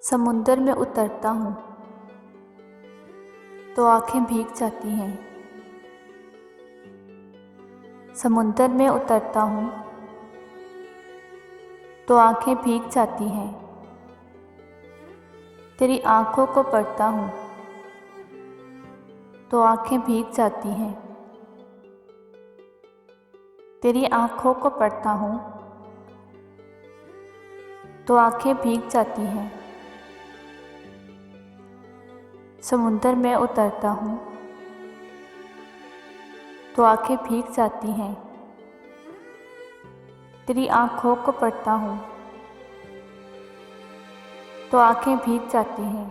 समुंदर में उतरता हूँ तो आंखें भीग जाती हैं। समुंदर में उतरता हूँ तो आंखें भीग जाती हैं। तेरी आंखों को पढ़ता हूँ तो आंखें भीग जाती हैं। तेरी आंखों को पढ़ता हूँ तो आंखें भीग जाती हैं। समुंदर में उतरता हूँ तो आंखें भीग जाती हैं। तेरी आंखों को पढ़ता हूँ तो आंखें भीग जाती हैं।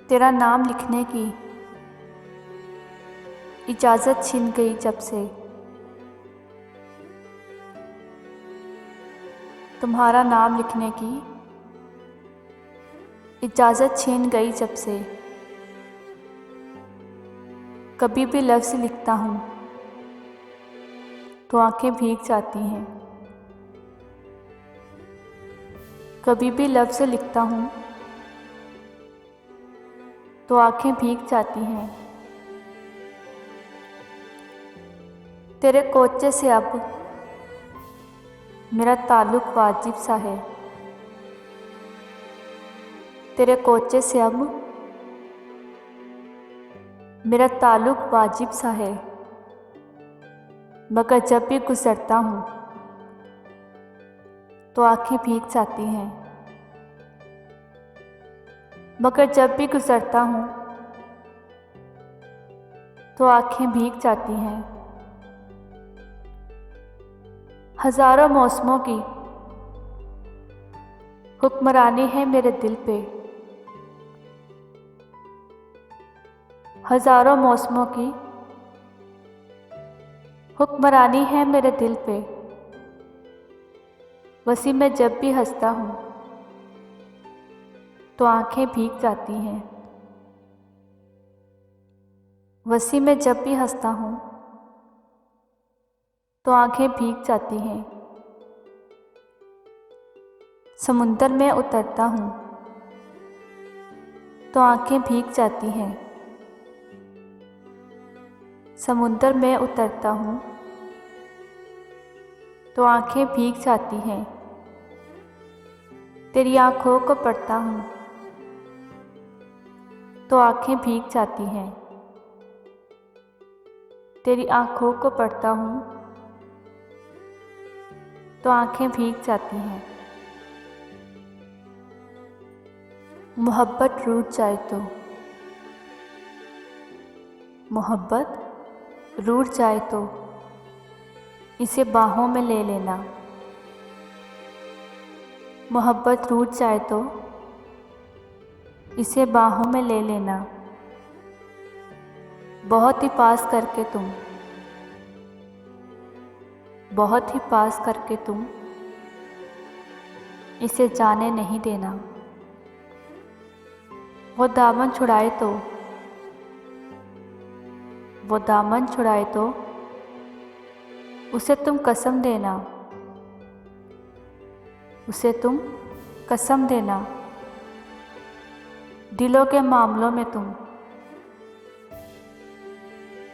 तेरा नाम लिखने की इजाज़त छिन गई जब से। तुम्हारा नाम लिखने की इजाज़त छिन गई जब से। कभी भी लफ्ज़ लिखता हूँ तो आंखें भीग जाती हैं। कभी भी लफ्ज़ लिखता हूँ तो आंखें भीग जाती हैं। तेरे कोचे से अब मेरा ताल्लुक़ वाजिब सा है। तेरे कोचे से अब मेरा ताल्लुक़ वाजिब सा है। मगर जब भी गुज़रता हूँ तो आंखें भीग जाती हैं। मगर जब भी गुज़रता हूँ तो आंखें भीग जाती हैं। हज़ारों मौसमों की हुक्मरानी है मेरे दिल पे। हज़ारों मौसमों की हुक्मरानी है मेरे दिल पे। वसी में जब भी हंसता हूँ तो आंखें भीग जाती हैं। वसी में जब भी हंसता हूँ तो आंखें भीग जाती हैं। समुंदर में उतरता हूँ तो आंखें भीग जाती हैं। समुंदर में उतरता हूँ तो आंखें भीग जाती हैं। तेरी आंखों को पढ़ता हूँ तो आंखें भीग जाती हैं। तेरी आंखों को पढ़ता हूँ तो आंखें भीग जाती हैं। मोहब्बत रूठ जाए तो, मोहब्बत रूठ जाए तो इसे बाहों में ले लेना। मोहब्बत रूठ जाए तो इसे बाहों में ले लेना। बहुत ही पास करके तुम, बहुत ही पास करके तुम इसे जाने नहीं देना। वो दामन छुड़ाए तो, वो दामन छुड़ाए तो उसे तुम कसम देना। उसे तुम कसम देना। दिलों के मामलों में तुम,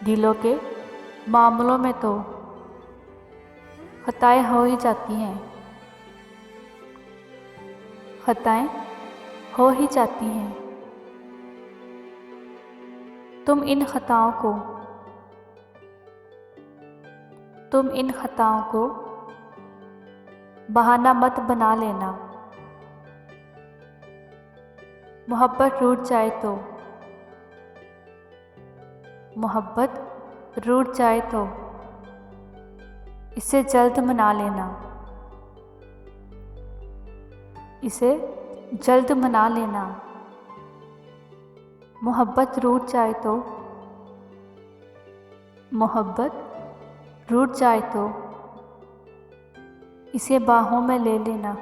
दिलों के मामलों में तो खताएं हो ही जाती हैं। खताएं हो ही जाती हैं। तुम इन खताओं को, तुम इन खताओं को बहाना मत बना लेना। मोहब्बत रूठ जाए तो, मोहब्बत रूठ जाए तो इसे जल्द मना लेना। इसे जल्द मना लेना। मोहब्बत रूठ जाए तो, मोहब्बत रूठ जाए तो इसे बाहों में ले लेना।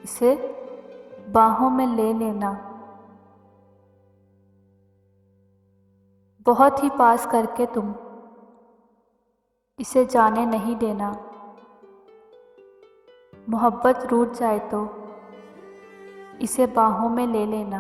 इसे बाहों में ले लेना। बहुत ही पास करके तुम इसे जाने नहीं देना। मोहब्बत रूठ जाए तो इसे बाहों में ले लेना।